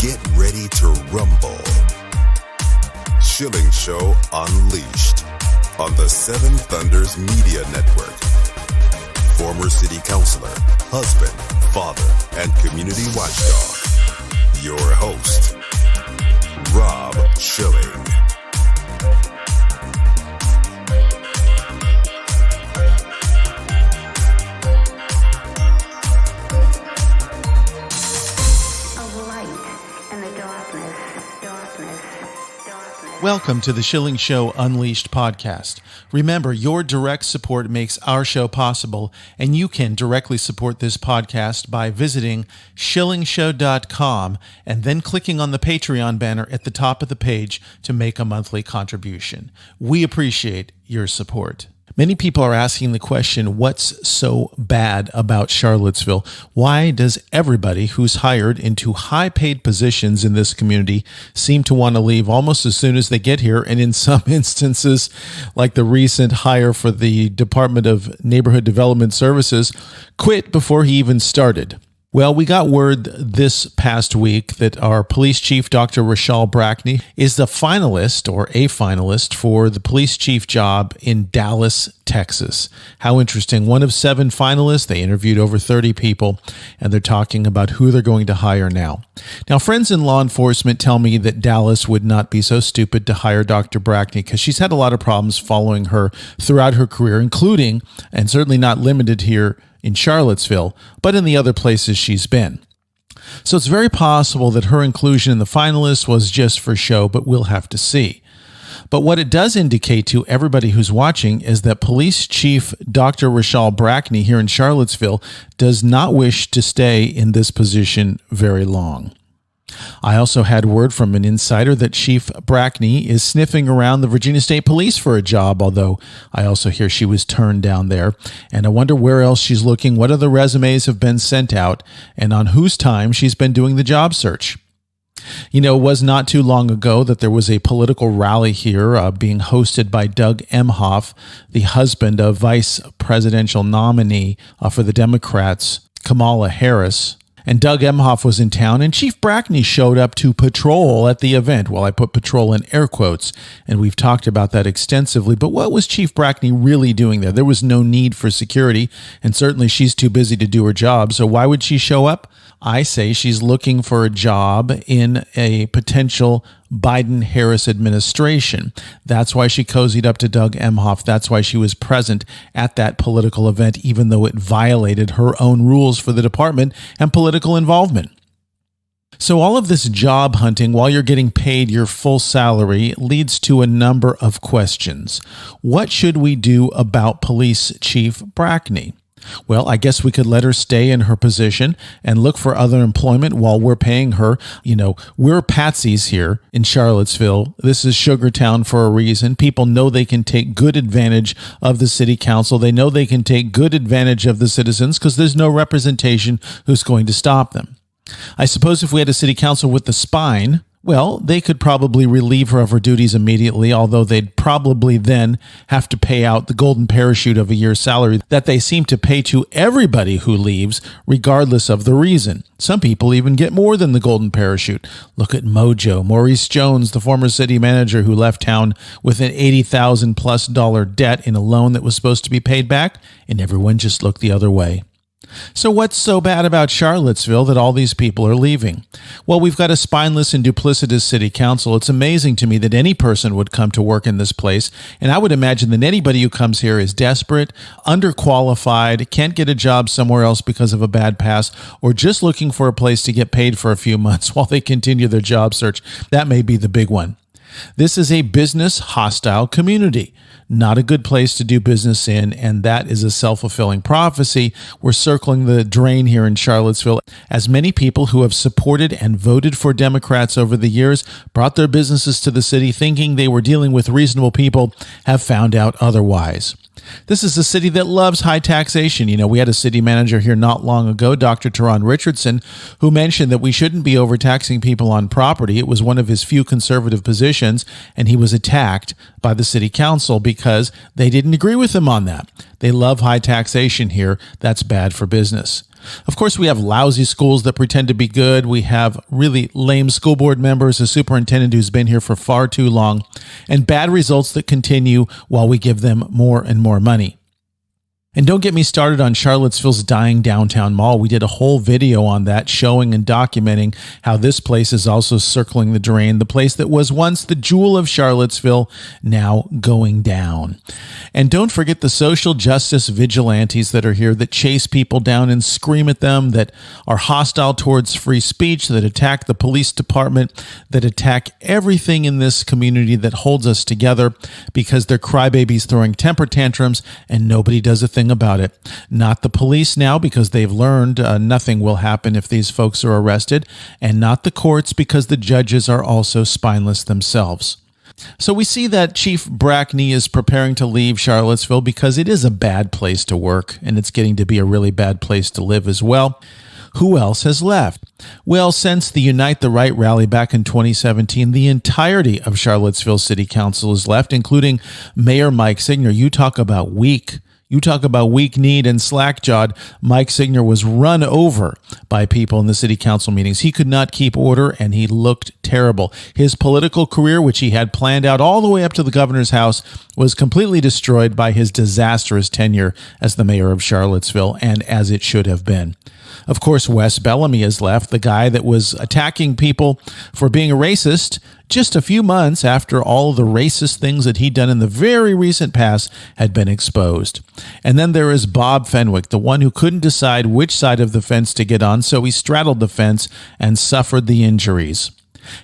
Get ready to rumble. Shilling Show Unleashed on the Seven Thunders Media Network. Former city councilor, husband, father, and community watchdog. Your host, Rob Shilling. Welcome to the Shilling Show Unleashed podcast. Remember, your direct support makes our show possible, and you can directly support this podcast by visiting shillingshow.com and then clicking on the Patreon banner at the top of the page to make a monthly contribution. We appreciate your support. Many people are asking the question, what's so bad about Charlottesville? Why does everybody who's hired into high-paid positions in this community seem to want to leave almost as soon as they get here? And in some instances, like the recent hire for the Department of Neighborhood Development Services, quit before he even started. Well, we got word this past week that our police chief, Dr. RaShall Brackney, is the finalist or a finalist for the police chief job in Dallas, Texas. How interesting. One of 7 finalists. They interviewed over 30 people, and they're talking about who they're going to hire now. Now, friends in law enforcement tell me that Dallas would not be so stupid to hire Dr. Brackney because she's had a lot of problems following her throughout her career, including, and certainly not limited here, in Charlottesville, but in the other places she's been. So it's very possible that her inclusion in the finalists was just for show, but we'll have to see. But what it does indicate to everybody who's watching is that Police Chief Dr. RaShall Brackney here in Charlottesville does not wish to stay in this position very long. I also had word from an insider that Chief Brackney is sniffing around the Virginia State Police for a job, although I also hear she was turned down there. And I wonder where else she's looking, what other resumes have been sent out, and on whose time she's been doing the job search. You know, it was not too long ago that there was a political rally here being hosted by Doug Emhoff, the husband of vice presidential nominee for the Democrats, Kamala Harris. And Doug Emhoff was in town, and Chief Brackney showed up to patrol at the event. Well, I put patrol in air quotes, and we've talked about that extensively. But what was Chief Brackney really doing there? There was no need for security, and certainly she's too busy to do her job. So why would she show up? I say she's looking for a job in a potential Biden-Harris administration. That's why she cozied up to Doug Emhoff. That's why she was present at that political event, even though it violated her own rules for the department and political involvement. So all of this job hunting while you're getting paid your full salary leads to a number of questions. What should we do about Police Chief Brackney? Well, I guess we could let her stay in her position and look for other employment while we're paying her. You know, we're patsies here in Charlottesville. This is Sugartown for a reason. People know they can take good advantage of the city council. They know they can take good advantage of the citizens because there's no representation who's going to stop them. I suppose if we had a city council with the spine, well, they could probably relieve her of her duties immediately, although they'd probably then have to pay out the golden parachute of a year's salary that they seem to pay to everybody who leaves, regardless of the reason. Some people even get more than the golden parachute. Look at Mojo, Maurice Jones, the former city manager who left town with an $80,000+ debt in a loan that was supposed to be paid back, and everyone just looked the other way. So what's so bad about Charlottesville that all these people are leaving? Well, we've got a spineless and duplicitous city council. It's amazing to me that any person would come to work in this place, and I would imagine that anybody who comes here is desperate, underqualified, can't get a job somewhere else because of a bad past, or just looking for a place to get paid for a few months while they continue their job search. That may be the big one. This is a business-hostile community, not a good place to do business in, and that is a self-fulfilling prophecy. We're circling the drain here in Charlottesville, as many people who have supported and voted for Democrats over the years, brought their businesses to the city thinking they were dealing with reasonable people, have found out otherwise. This is a city that loves high taxation. You know, we had a city manager here not long ago, Dr. Teron Richardson, who mentioned that we shouldn't be overtaxing people on property. It was one of his few conservative positions, and he was attacked by the city council because they didn't agree with him on that. They love high taxation here. That's bad for business. Of course, we have lousy schools that pretend to be good. We have really lame school board members, a superintendent who's been here for far too long, and bad results that continue while we give them more and more money. And don't get me started on Charlottesville's dying downtown mall. We did a whole video on that, showing and documenting how this place is also circling the drain, the place that was once the jewel of Charlottesville, now going down. And don't forget the social justice vigilantes that are here that chase people down and scream at them, that are hostile towards free speech, that attack the police department, that attack everything in this community that holds us together because they're crybabies throwing temper tantrums and nobody does a thing about it. Not the police now, because they've learned nothing will happen if these folks are arrested, and not the courts, because the judges are also spineless themselves. So we see that Chief Brackney is preparing to leave Charlottesville because it is a bad place to work, and it's getting to be a really bad place to live as well. Who else has left? Well, since the Unite the Right rally back in 2017, the entirety of Charlottesville City Council is left, including Mayor Mike Signer. You talk about weak. You talk about weak-kneed and slack-jawed. Mike Signer was run over by people in the city council meetings. He could not keep order, and he looked terrible. His political career, which he had planned out all the way up to the governor's house, was completely destroyed by his disastrous tenure as the mayor of Charlottesville, and as it should have been. Of course, Wes Bellamy has left, the guy that was attacking people for being a racist just a few months after all of the racist things that he'd done in the very recent past had been exposed. And then there is Bob Fenwick, the one who couldn't decide which side of the fence to get on, so he straddled the fence and suffered the injuries.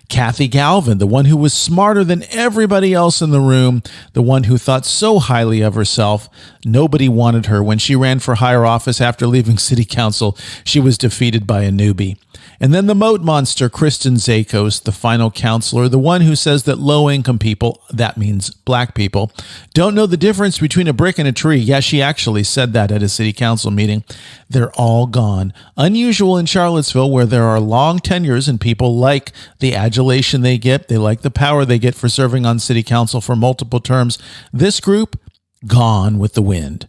Kathy Galvin, the one who was smarter than everybody else in the room, the one who thought so highly of herself. Nobody wanted her. When she ran for higher office after leaving city council, she was defeated by a newbie. And then the moat monster, Kristen Zakos, the final counselor, the one who says that low-income people, that means black people, don't know the difference between a brick and a tree. Yeah, she actually said that at a city council meeting. They're all gone. Unusual in Charlottesville, where there are long tenures and people like the adulation they get, they like the power they get for serving on city council for multiple terms. This group, gone with the wind.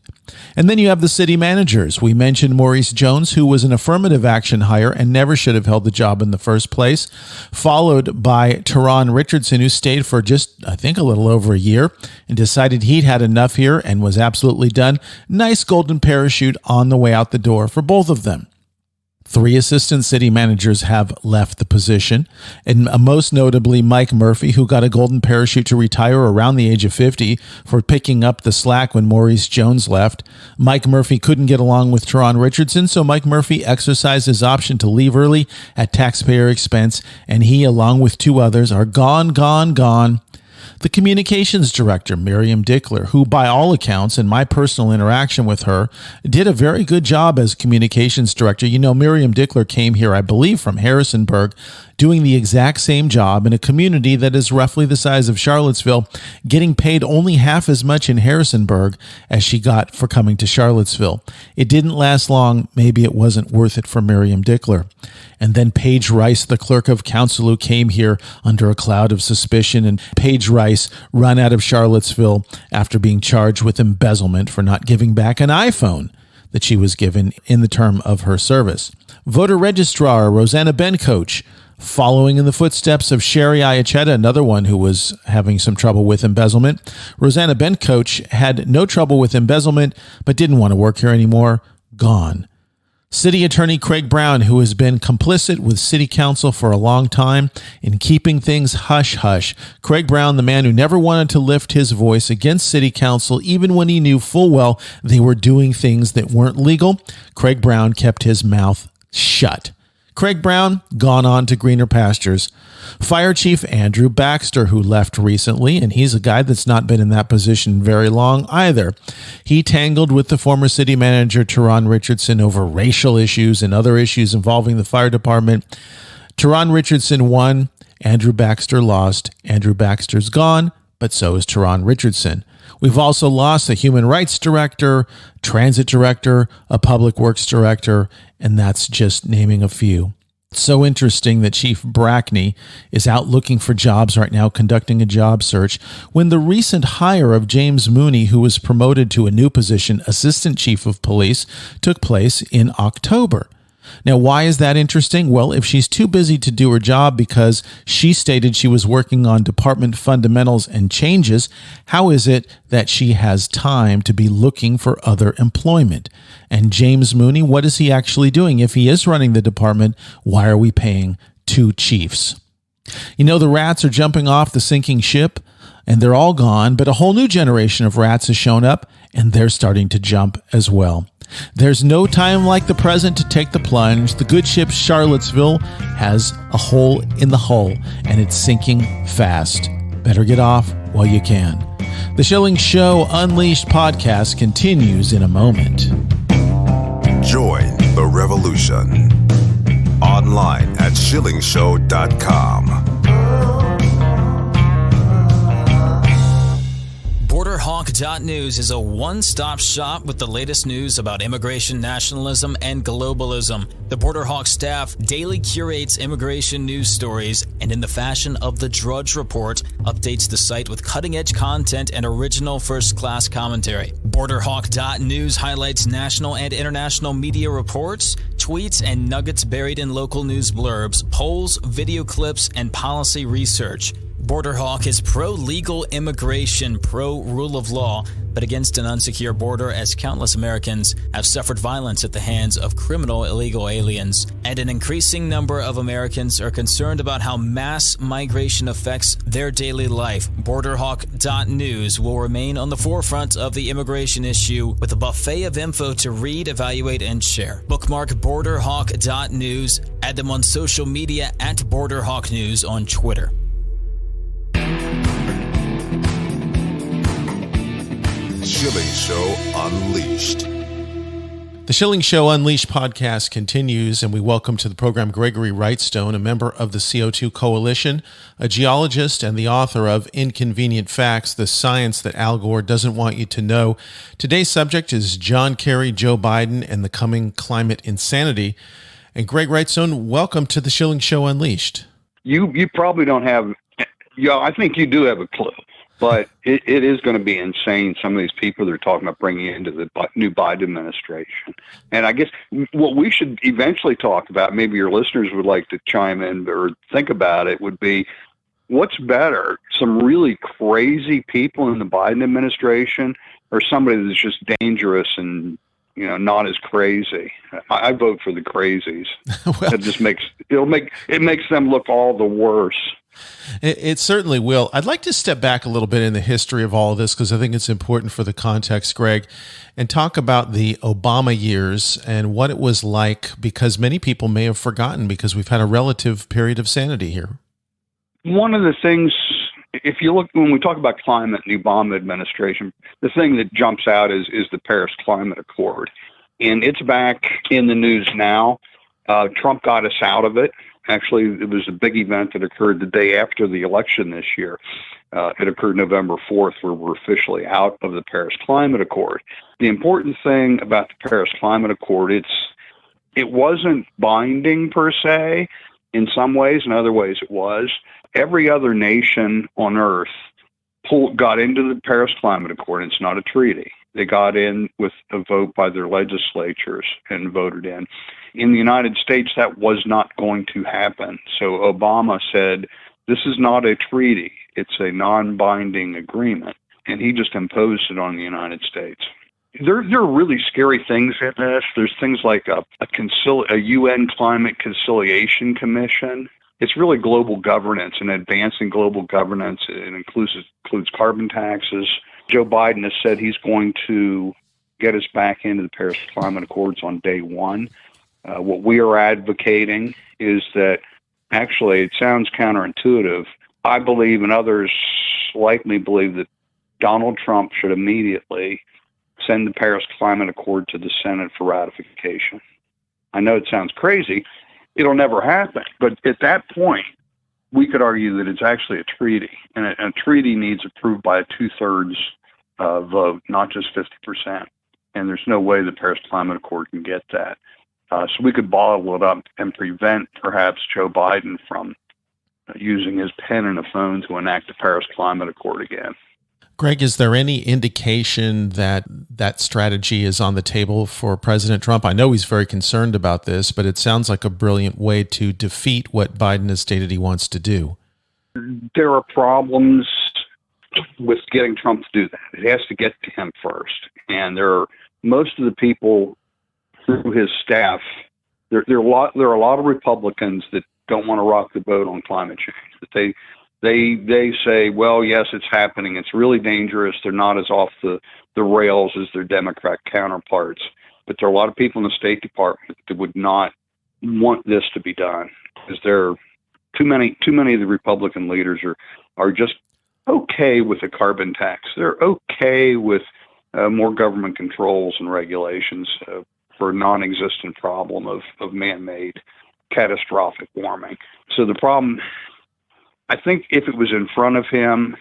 And then you have the city managers. We mentioned Maurice Jones, who was an affirmative action hire and never should have held the job in the first place, followed by Teron Richardson, who stayed for just, I think, a little over a year and decided he'd had enough here and was absolutely done. Nice golden parachute on the way out the door for both of them. 3 assistant city managers have left the position, and most notably Mike Murphy, who got a golden parachute to retire around the age of 50 for picking up the slack when Maurice Jones left. Mike Murphy couldn't get along with Teron Richardson, so Mike Murphy exercised his option to leave early at taxpayer expense, and he, along with 2 others, are gone. The communications director, Miriam Dickler, who by all accounts, in my personal interaction with her, did a very good job as communications director. You know, Miriam Dickler came here, I believe, from Harrisonburg, doing the exact same job in a community that is roughly the size of Charlottesville, getting paid only half as much in Harrisonburg as she got for coming to Charlottesville. It didn't last long. Maybe it wasn't worth it for Miriam Dickler. And then Paige Rice, the clerk of council, who came here under a cloud of suspicion, and Paige Rice run out of Charlottesville after being charged with embezzlement for not giving back an iPhone that she was given in the term of her service. Voter registrar Rosanna Bencoach, following in the footsteps of Sherry Iachetta, another one who was having some trouble with embezzlement. Rosanna Bencoach had no trouble with embezzlement, but didn't want to work here anymore. Gone. City Attorney Craig Brown, who has been complicit with City Council for a long time in keeping things hush-hush. Craig Brown, the man who never wanted to lift his voice against City Council, even when he knew full well they were doing things that weren't legal. Craig Brown kept his mouth shut. Craig Brown, gone on to greener pastures. Fire Chief Andrew Baxter, who left recently, and he's a guy that's not been in that position very long either. He tangled with the former city manager, Teron Richardson, over racial issues and other issues involving the fire department. Teron Richardson won. Andrew Baxter lost. Andrew Baxter's gone, but so is Teron Richardson. We've also lost a human rights director, transit director, a public works director, and that's just naming a few. So interesting that Chief Brackney is out looking for jobs right now, conducting a job search, when the recent hire of James Mooney, who was promoted to a new position, Assistant Chief of Police, took place in October. Now, why is that interesting? Well, if she's too busy to do her job because she stated she was working on department fundamentals and changes, how is it that she has time to be looking for other employment? And James Mooney, what is he actually doing? If he is running the department, why are we paying two chiefs? You know, the rats are jumping off the sinking ship, and they're all gone, but a whole new generation of rats has shown up, and they're starting to jump as well. There's no time like the present to take the plunge. The good ship Charlottesville has a hole in the hull, and it's sinking fast. Better get off while you can. The Schilling Show Unleashed podcast continues in a moment. Join the revolution. Online at shillingshow.com. BorderHawk.news is a one-stop shop with the latest news about immigration nationalism and globalism. The BorderHawk staff daily curates immigration news stories and, in the fashion of the Drudge Report, updates the site with cutting-edge content and original first-class commentary. BorderHawk.news highlights national and international media reports, tweets, and nuggets buried in local news blurbs, polls, video clips, and policy research. BorderHawk is pro-legal immigration, pro-rule of law, but against an unsecure border, as countless Americans have suffered violence at the hands of criminal illegal aliens. And an increasing number of Americans are concerned about how mass migration affects their daily life. BorderHawk.news will remain on the forefront of the immigration issue with a buffet of info to read, evaluate, and share. Bookmark BorderHawk.news. Add them on social media at BorderHawkNews on Twitter. Schilling Show Unleashed. The Schilling Show Unleashed podcast continues, and we welcome to the program Gregory Wrightstone, a member of the C02 Coalition, a geologist and the author of Inconvenient Facts, the Science That Al Gore Doesn't Want You to Know. Today's subject is John Kerry, Joe Biden, and the coming climate insanity. And Greg Wrightstone, welcome to the Schilling Show Unleashed. You probably don't have, I think you do have a clue. But it is going to be insane, some of these people they're talking about bringing into the new Biden administration. And I guess what we should eventually talk about, maybe your listeners would like to chime in or think about it, would be what's better, some really crazy people in the Biden administration or somebody that's just dangerous and not as crazy. I vote for the crazies. Well, it just makes them look all the worse. It certainly will. I'd like to step back a little bit in the history of all of this because I think it's important for the context, Greg, and talk about the Obama years and what it was like, because many people may have forgotten because we've had a relative period of sanity here. One of the things, if you look, when we talk about climate in the Obama administration, the thing that jumps out is the Paris Climate Accord. And it's back in the news now. Trump got us out of it. Actually, it was a big event that occurred the day after the election this year. It occurred November 4th, where we're officially out of the Paris Climate Accord. The important thing about the Paris Climate Accord, it wasn't binding per se. In some ways, in other ways it was. Every other nation on Earth got into the Paris Climate Accord. It's not a treaty. They got in with a vote by their legislatures and voted in. In the United States, that was not going to happen. So Obama said, this is not a treaty. It's a non-binding agreement. And he just imposed it on the United States. There are really scary things in this. There's things like a UN Climate Conciliation Commission. It's really global governance and advancing global governance. It includes carbon taxes. Joe Biden has said he's going to get us back into the Paris Climate Accords on day one. What we are advocating is that, actually, it sounds counterintuitive. I believe, and others like me believe, that Donald Trump should immediately send the Paris Climate Accord to the Senate for ratification. I know it sounds crazy. It'll never happen. But at that point, we could argue that it's actually a treaty. And a treaty needs approved by a 2/3 vote, not just 50%. And there's no way the Paris Climate Accord can get that. So we could bottle it up and prevent perhaps Joe Biden from using his pen and a phone to enact the Paris Climate Accord again. Greg, is there any indication that that strategy is on the table for President Trump? I know he's very concerned about this, but it sounds like a brilliant way to defeat what Biden has stated he wants to do. There are problems with getting Trump to do that. It has to get to him first. And most of the people through his staff, there are a lot of Republicans that don't want to rock the boat on climate change. That they say, well, yes, it's happening. It's really dangerous. They're not as off the rails as their Democrat counterparts. But there are a lot of people in the State Department that would not want this to be done, because there are too many of the Republican leaders are just okay with a carbon tax. They're okay with more government controls and regulations for a non-existent problem of man-made catastrophic warming. So the problem, I think, if it was in front of him,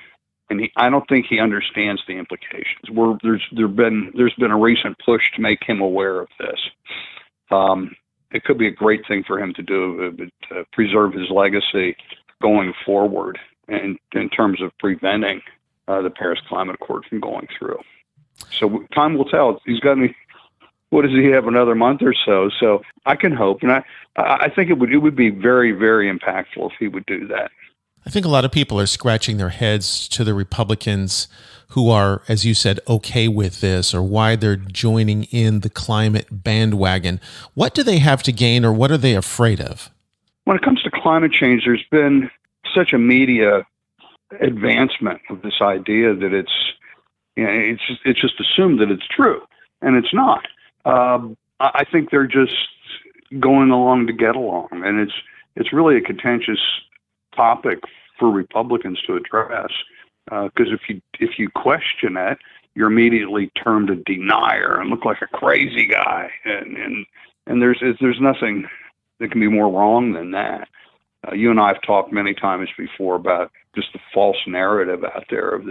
and I don't think he understands the implications. There's been a recent push to make him aware of this. It could be a great thing for him to do, to preserve his legacy going forward, and in terms of preventing the Paris Climate Accord from going through. So time will tell. He's got any. What does he have, another month or so? So I can hope, and I think it would be very, very impactful if he would do that. I think a lot of people are scratching their heads to the Republicans who are, as you said, okay with this, or why they're joining in the climate bandwagon. What do they have to gain, or what are they afraid of? When it comes to climate change, there's been such a media advancement of this idea that it's just assumed that it's true, and it's not. I think they're just going along to get along, and it's really a contentious topic for Republicans to address, because if you question it, you're immediately termed a denier and look like a crazy guy, and there's nothing that can be more wrong than that. You and I have talked many times before about just the false narrative out there of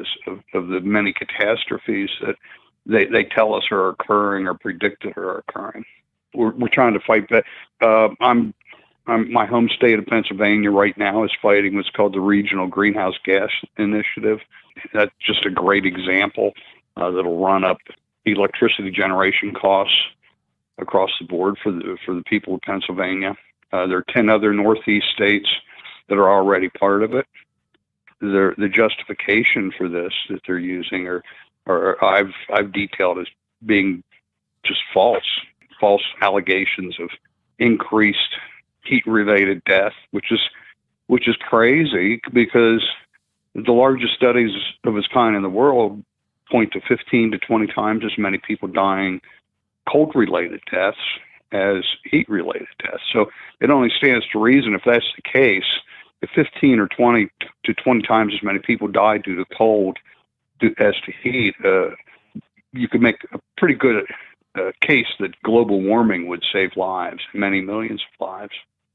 the many catastrophes that they tell us are occurring or predicted are occurring. We're trying to fight that. My home state of Pennsylvania right now is fighting what's called the Regional Greenhouse Gas Initiative. That's just a great example that'll run up electricity generation costs across the board for the people of Pennsylvania. There are 10 other Northeast states that are already part of it. The justification for this that they're using or I've detailed as being just false allegations of increased heat-related death, which is crazy, because the largest studies of its kind in the world point to 15 to 20 times as many people dying cold-related deaths as heat-related deaths. So it only stands to reason, if that's the case, if 15 or 20 to 20 times as many people die due to cold as to heat, you could make a pretty good case that global warming would save lives, many millions of lives.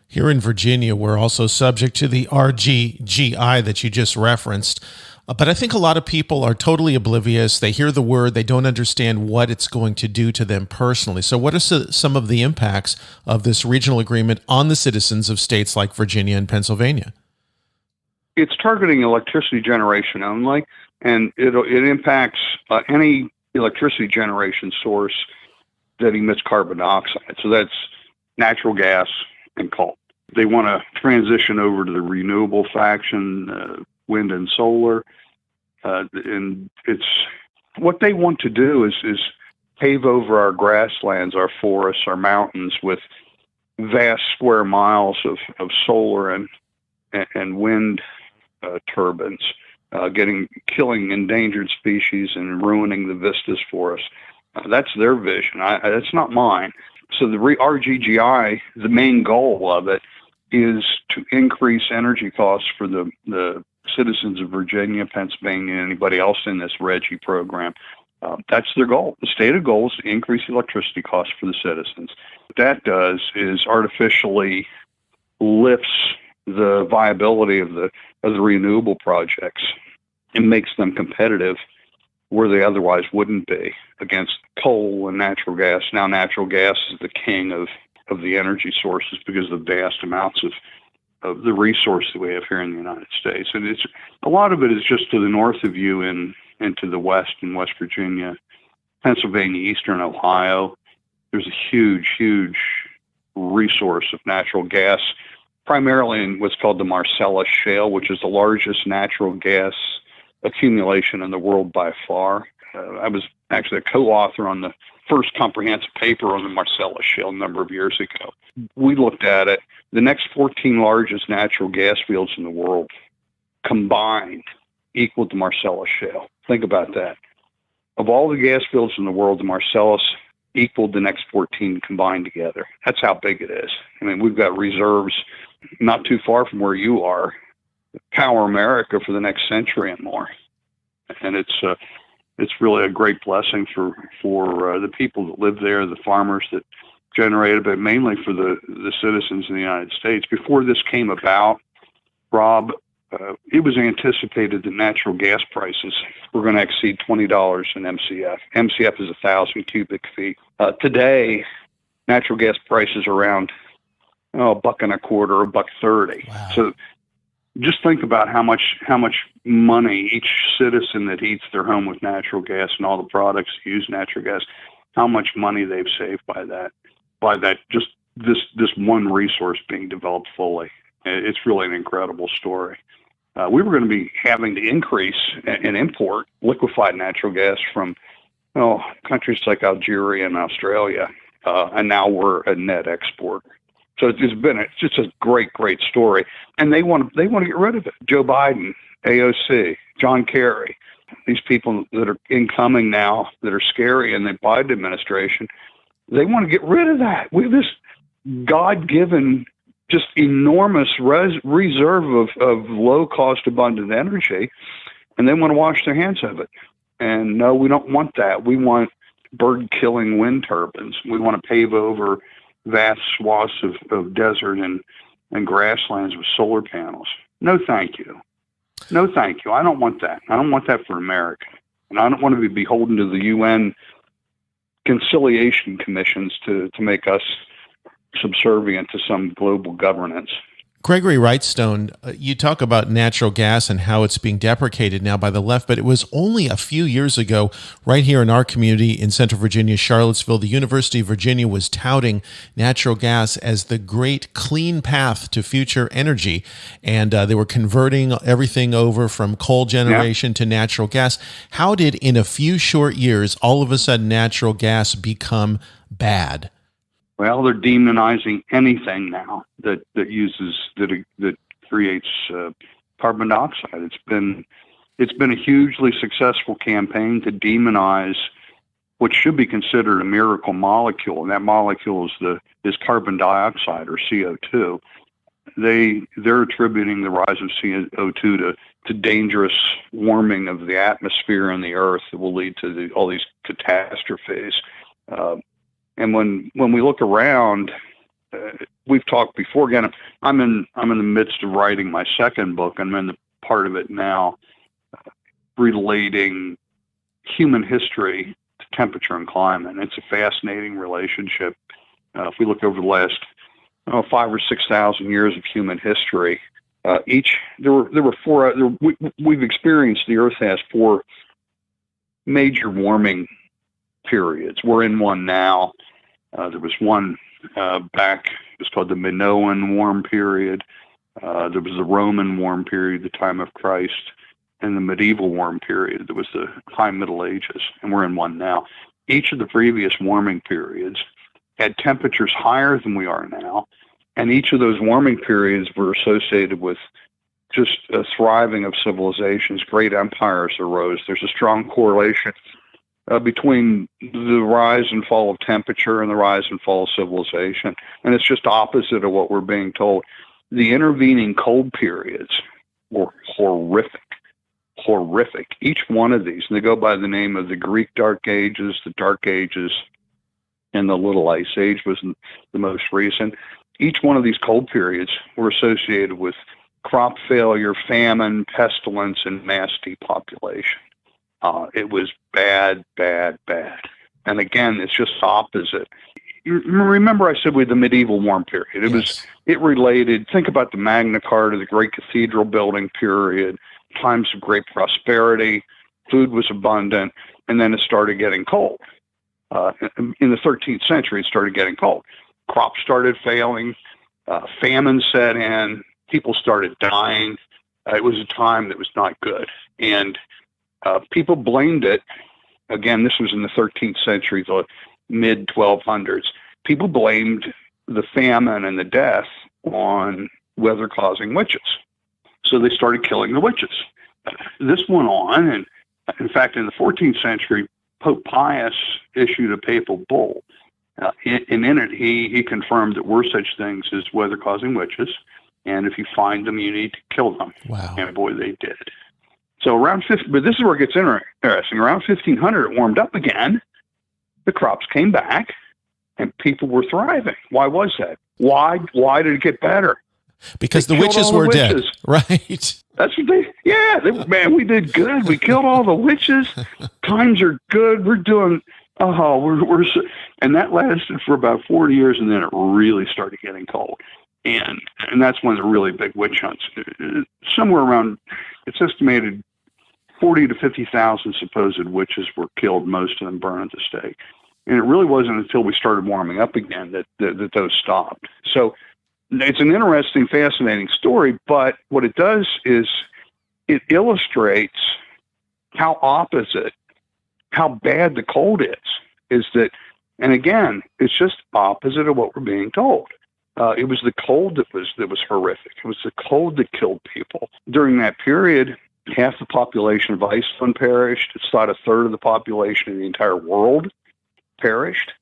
Here in Virginia, we're also subject to the RGGI that you just referenced. But I think a lot of people are totally oblivious. They hear the word, they don't understand what it's going to do to them personally. So what are some of the impacts of this regional agreement on the citizens of states like Virginia and Pennsylvania? It's targeting electricity generation only, and it impacts any electricity generation source that emits carbon dioxide. So that's natural gas and coal. They want to transition over to the renewable faction, wind and solar, and it's what they want to do is pave over our grasslands, our forests, our mountains with vast square miles of solar and wind turbines, killing endangered species and ruining the vistas for us. That's their vision. That's not mine. So the RGGI, the main goal of it is to increase energy costs for the citizens of Virginia, Pennsylvania, and anybody else in this RGGI program. That's their goal. The stated goal is to increase electricity costs for the citizens. What that does is artificially lifts the viability of the renewable projects and makes them competitive where they otherwise wouldn't be against coal and natural gas. Now natural gas is the king of of the energy sources because of the vast amounts of the resource that we have here in the United States. And it's a lot of it is just to the north of you and to the west in West Virginia, Pennsylvania, eastern Ohio. There's a huge, huge resource of natural gas, primarily in what's called the Marcellus Shale, which is the largest natural gas accumulation in the world by far. I was actually a co-author on the first comprehensive paper on the Marcellus Shale a number of years ago. We looked at it. The next 14 largest natural gas fields in the world combined equaled the Marcellus Shale. Think about that. Of all the gas fields in the world, the Marcellus equaled the next 14 combined together. That's how big it is. I mean, we've got reserves not too far from where you are, power America for the next century and more. And it's really a great blessing for the people that live there, the farmers that generate it, but mainly for the citizens in the United States. Before this came about, Rob, it was anticipated that natural gas prices were going to exceed $20 an MCF. MCF is 1,000 cubic feet. Today, natural gas prices are around $1.25, $1.30. Wow. So just think about how much money each citizen that heats their home with natural gas and all the products that use natural gas, how much money they've saved by that just this one resource being developed fully. It's really an incredible story. We were going to be having to increase and import liquefied natural gas from countries like Algeria and Australia, and now we're a net exporter. So it's just a great, great story, and they want to get rid of it. Joe Biden, AOC, John Kerry, these people that are incoming now that are scary in the Biden administration, they want to get rid of that. We have this God-given, just enormous reserve of low-cost, abundant energy, and they want to wash their hands of it. And no, we don't want that. We want bird-killing wind turbines. We want to pave over vast swaths of desert and grasslands with solar panels. No, thank you. No, thank you. I don't want that. I don't want that for America. And I don't want to be beholden to the UN conciliation commissions to make us subservient to some global governance. Gregory Wrightstone, you talk about natural gas and how it's being deprecated now by the left, but it was only a few years ago, right here in our community in Central Virginia, Charlottesville, the University of Virginia was touting natural gas as the great clean path to future energy. And they were converting everything over from coal generation to natural gas. How did, in a few short years, all of a sudden natural gas become bad? Well, they're demonizing anything now that creates carbon dioxide. It's been a hugely successful campaign to demonize what should be considered a miracle molecule, and that molecule is carbon dioxide, or CO2. They're attributing the rise of CO2 to dangerous warming of the atmosphere and the earth that will lead to all these catastrophes. And when we look around, we've talked before. Again, I'm in the midst of writing my second book. I'm in the part of it now, relating human history to temperature and climate. And it's a fascinating relationship. If we look over the last 5,000 or 6,000 years of human history, we've experienced, the Earth has 4 major warming periods. We're in one now. There was one back, it was called the Minoan warm period. There was the Roman warm period, the time of Christ, and the medieval warm period. There was the High Middle Ages, and we're in one now. Each of the previous warming periods had temperatures higher than we are now, and each of those warming periods were associated with just a thriving of civilizations. Great empires arose. There's a strong correlation between the rise and fall of temperature and the rise and fall of civilization. And it's just opposite of what we're being told. The intervening cold periods were horrific. Each one of these, and they go by the name of the Greek Dark Ages, the Dark Ages, and the Little Ice Age was the most recent. Each one of these cold periods were associated with crop failure, famine, pestilence, and mass depopulation. It was bad. And again, it's just opposite. remember I said we had the medieval warm period. It related, think about the Magna Carta, the great cathedral building period, times of great prosperity, food was abundant, and then it started getting cold. In the 13th century, it started getting cold. Crops started failing, famine set in, people started dying. It was a time that was not good. And people blamed it. Again, this was in the 13th century, the mid-1200s. People blamed the famine and the death on weather-causing witches. So they started killing the witches. This went on, and in fact, in the 14th century, Pope Pius issued a papal bull. And in it, he confirmed that were such things as weather-causing witches, and if you find them, you need to kill them. Wow. And boy, they did. So but this is where it gets interesting. Around 1500, it warmed up again. The crops came back, and people were thriving. Why was that? Why did it get better? Because the witches were dead, right? That's what man, we did good. We killed all the witches. Times are good. We're doing, and that lasted for about 40 years, and then it really started getting cold. And that's when the really big witch hunts, somewhere around, it's estimated 40 to 50,000 supposed witches were killed, most of them burned at the stake. And it really wasn't until we started warming up again that those stopped. So it's an interesting, fascinating story, but what it does is it illustrates how opposite, how bad the cold is that, and again, it's just opposite of what we're being told. It was the cold that was horrific. It was the cold that killed people. During that period, half the population of Iceland perished. It's thought a third of the population in the entire world perished.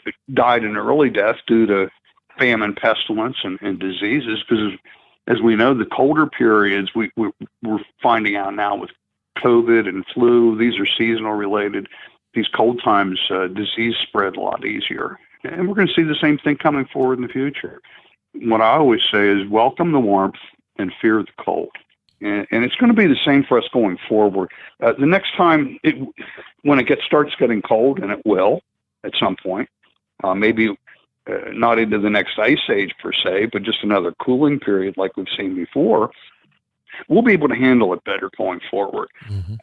It died an early death due to famine, pestilence, and diseases, because as we know, the colder periods, we're finding out now with COVID and flu, these are seasonal related. These cold times, disease spread a lot easier. And we're going to see the same thing coming forward in the future. What I always say is welcome the warmth and fear the cold. And it's going to be the same for us going forward. The next time, when it starts getting cold, and it will at some point, maybe not into the next ice age per se, but just another cooling period like we've seen before, we'll be able to handle it better going forward. Mm-hmm.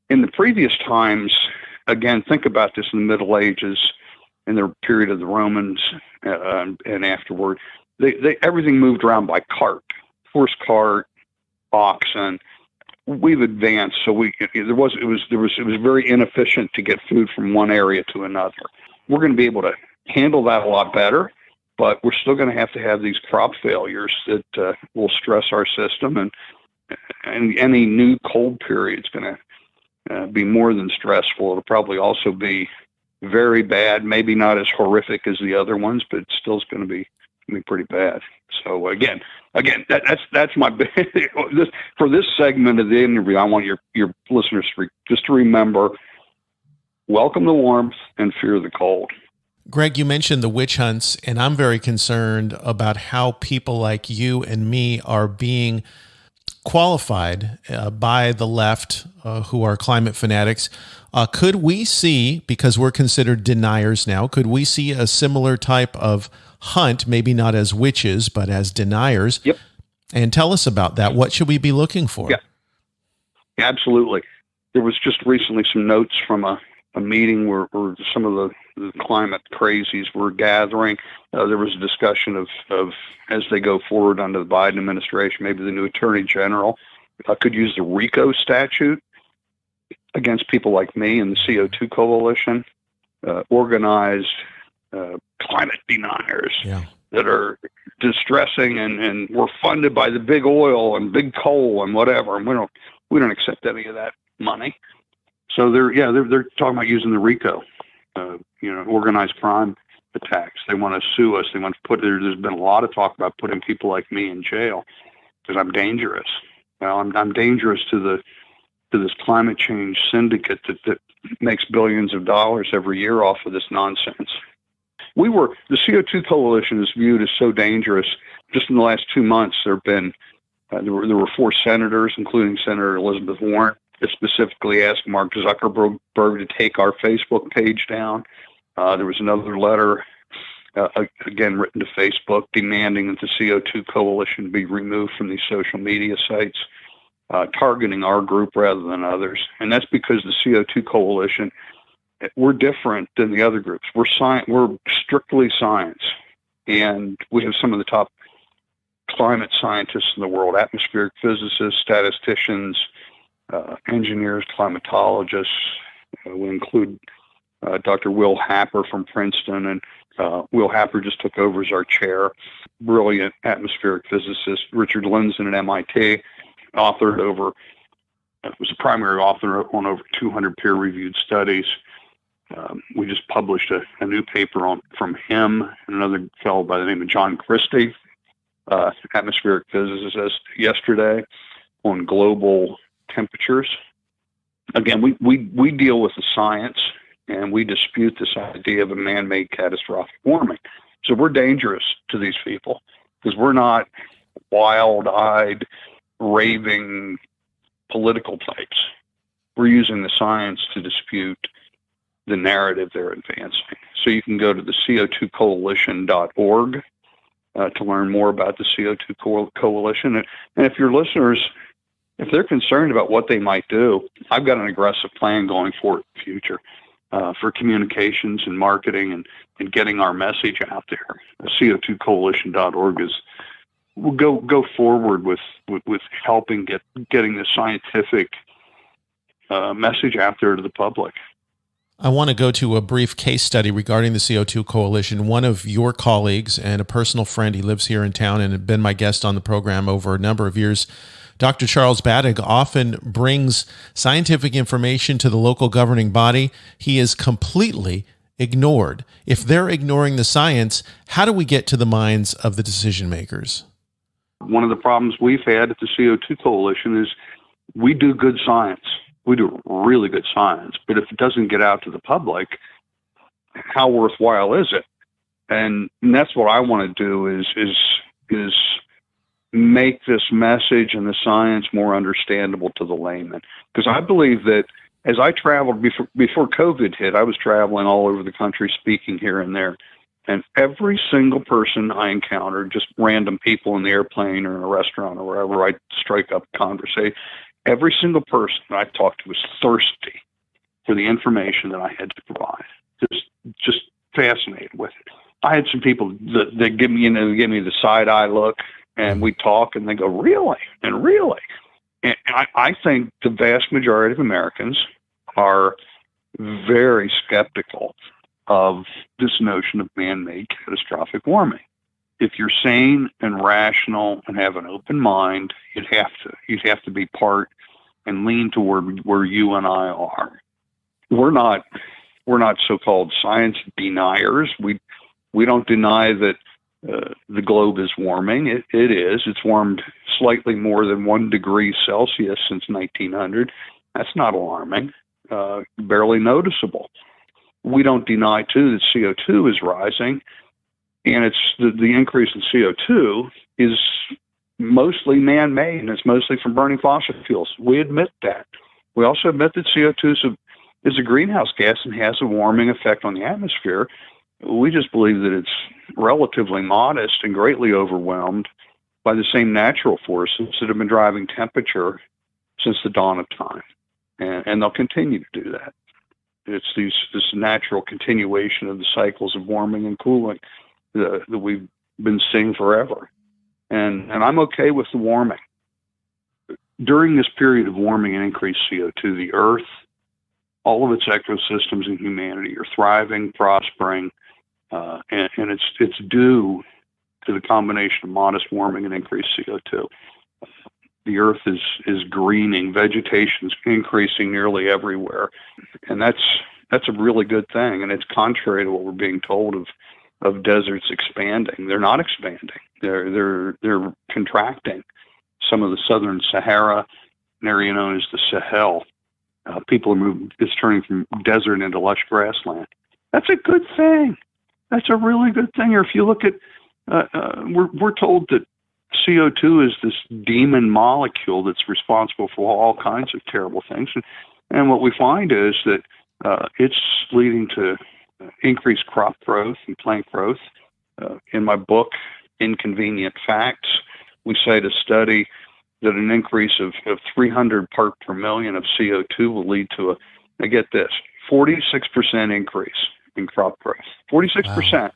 In the previous times, again, think about this in the Middle Ages, in the period of the Romans and afterward, everything moved around by cart, horse cart, oxen. We've advanced, so it was very inefficient to get food from one area to another. We're going to be able to handle that a lot better, but we're still going to have these crop failures that will stress our system, and any new cold period is going to be more than stressful. It'll probably also be very bad, maybe not as horrific as the other ones, but it still is going to be pretty bad. So again, that's my for this segment of the interview. I want your listeners to remember: welcome the warmth and fear the cold. Greg, you mentioned the witch hunts, and I'm very concerned about how people like you and me are being qualified by the left, who are climate fanatics. Could we see, because we're considered deniers now, could we see a similar type of hunt, maybe not as witches, but as deniers? Yep. And tell us about that. What should we be looking for? Yeah, absolutely. There was just recently some notes from a meeting where some of the climate crazies were gathering. There was a discussion of as they go forward under the Biden administration, maybe the new Attorney General could use the RICO statute against people like me and the C02 Coalition, organized climate deniers that are distressing and we're funded by the big oil and big coal and whatever, and we don't accept any of that money. So they're talking about using the RICO, organized crime attacks. They want to sue us. They want to there's been a lot of talk about putting people like me in jail because I'm dangerous. Well, I'm dangerous to this climate change syndicate that makes billions of dollars every year off of this nonsense. The CO2 Coalition is viewed as so dangerous. Just in the last 2 months, there were 4 senators, including Senator Elizabeth Warren, that specifically asked Mark Zuckerberg to take our Facebook page down. There was another letter again, written to Facebook demanding that the C02 Coalition be removed from these social media sites, targeting our group rather than others. And that's because the C02 Coalition, we're different than the other groups. We're strictly science. And we have some of the top climate scientists in the world, atmospheric physicists, statisticians, engineers, climatologists. We include Dr. Will Happer from Princeton, and Will Happer just took over as our chair. Brilliant atmospheric physicist. Richard Lindzen at MIT was a primary author on over 200 peer-reviewed studies. We just published a new paper from him and another fellow by the name of John Christie, atmospheric physicist, yesterday on global temperatures. Again, we deal with the science, and we dispute this idea of a man-made catastrophic warming. So we're dangerous to these people because we're not wild-eyed, raving political types. We're using the science to dispute the narrative they're advancing. So you can go to the C02Coalition.org to learn more about the C02 Coalition. And if your listeners, if they're concerned about what they might do, I've got an aggressive plan going forward in the future for communications and marketing and getting our message out there. The C02Coalition.org will go forward with helping getting the scientific message out there to the public. I want to go to a brief case study regarding the C02 Coalition. One of your colleagues and a personal friend, he lives here in town and had been my guest on the program over a number of years, Dr. Charles Battig, often brings scientific information to the local governing body. He is completely ignored. If they're ignoring the science, how do we get to the minds of the decision makers? One of the problems we've had at the C02 Coalition is we do good science. We do really good science, but if it doesn't get out to the public, how worthwhile is it? And that's what I want to do is make this message and the science more understandable to the layman. Because I believe that as I traveled before COVID hit, I was traveling all over the country, speaking here and there. And every single person I encountered, just random people in the airplane or in a restaurant or wherever, I'd strike up a conversation. Every single person I talked to was thirsty for the information that I had to provide. Just fascinated with it. I had some people that give me the side eye look, and we talk, and they go, "Really?" and "Really?" And I think the vast majority of Americans are very skeptical of this notion of man-made catastrophic warming. If you're sane and rational and have an open mind, you'd have to be part and lean toward where you and I are. We're not so-called science deniers. We don't deny that the globe is warming. It is. It's warmed slightly more than 1 degree Celsius since 1900. That's not alarming. Barely noticeable. We don't deny too that CO2 is rising. And it's the increase in CO2 is mostly man-made, and it's mostly from burning fossil fuels. We admit that. We also admit that CO2 is a greenhouse gas and has a warming effect on the atmosphere. We just believe that it's relatively modest and greatly overwhelmed by the same natural forces that have been driving temperature since the dawn of time. And they'll continue to do that. It's this natural continuation of the cycles of warming and cooling that we've been seeing forever. And I'm okay with the warming. During this period of warming and increased CO2, the Earth, all of its ecosystems and humanity are thriving, prospering, and it's due to the combination of modest warming and increased CO2. The Earth is greening, vegetation's increasing nearly everywhere, and that's a really good thing. And it's contrary to what we're being told of deserts expanding. They're not expanding. They're contracting. Some of the southern Sahara, an area known as the Sahel, people are moving. It's turning from desert into lush grassland. That's a good thing. That's a really good thing. Or if you look at, we're told that CO2 is this demon molecule that's responsible for all kinds of terrible things, and what we find is that it's leading to increased crop growth and plant growth. In my book, Inconvenient Facts, we cite a study that an increase of 300 part per million of CO2 will lead to now get this, 46% increase in crop growth. 46%. Wow.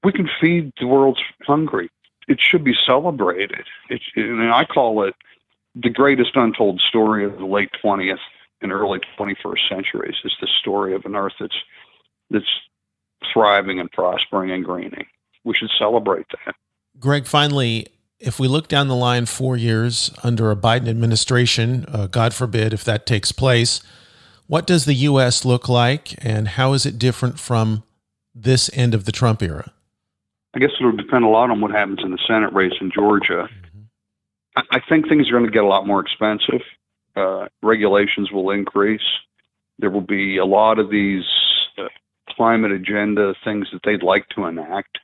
We can feed the world's hungry. It should be celebrated. I call it the greatest untold story of the late 20th and early 21st centuries. Is the story of an Earth that's thriving and prospering and greening. We should celebrate that. Greg, finally, if we look down the line 4 years under a Biden administration, God forbid if that takes place, what does the U.S. look like, and how is it different from this end of the Trump era? I guess it'll depend a lot on what happens in the Senate race in Georgia. Mm-hmm. I think things are going to get a lot more expensive. Regulations will increase. There will be a lot of these climate agenda things that they'd like to enact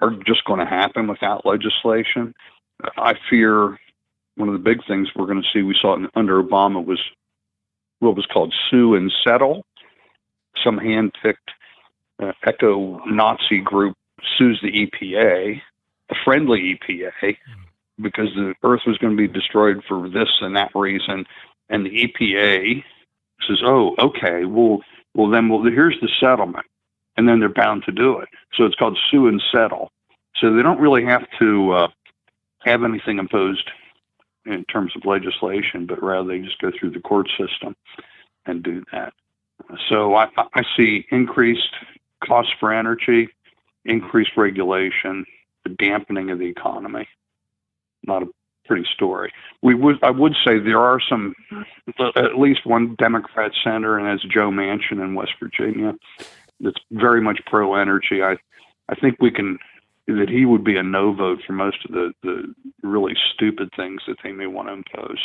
are just going to happen without legislation. I fear one of the big things we're going to see, we saw it under Obama, was what was called sue and settle. Some hand-picked eco-Nazi group sues the EPA, a friendly EPA, because the Earth was going to be destroyed for this and that reason. And the EPA says, oh, okay, well, here's the settlement. And then they're bound to do it. So it's called sue and settle. So they don't really have to have anything imposed in terms of legislation, but rather they just go through the court system and do that. So I see increased costs for energy, increased regulation, the dampening of the economy. Not a pretty story. I would say there are some, at least one Democrat senator, and that's Joe Manchin in West Virginia, that's very much pro-energy. I think that he would be a no vote for most of the really stupid things that they may want to impose.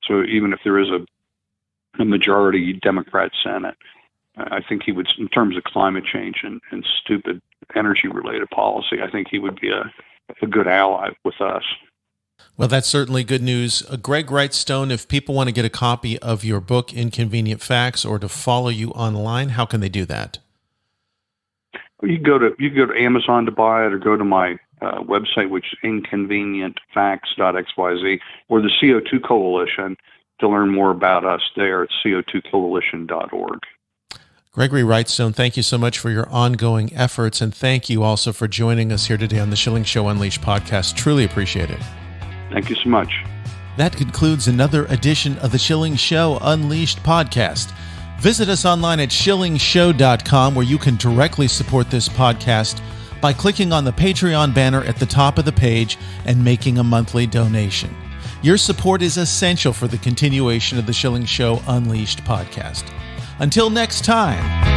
So even if there is a majority Democrat Senate, I think he would, in terms of climate change and stupid energy-related policy, I think he would be a good ally with us. Well, that's certainly good news. Greg Wrightstone, if people want to get a copy of your book, Inconvenient Facts, or to follow you online, how can they do that? You can go to Amazon to buy it, or go to my website, which is inconvenientfacts.xyz, or the C02 Coalition to learn more about us there at co2coalition.org. Gregory Wrightstone, thank you so much for your ongoing efforts, and thank you also for joining us here today on the Schilling Show Unleashed podcast. Truly appreciate it. Thank you so much. That concludes another edition of the Schilling Show Unleashed podcast. Visit us online at shillingshow.com, where you can directly support this podcast by clicking on the Patreon banner at the top of the page and making a monthly donation. Your support is essential for the continuation of the Schilling Show Unleashed podcast. Until next time.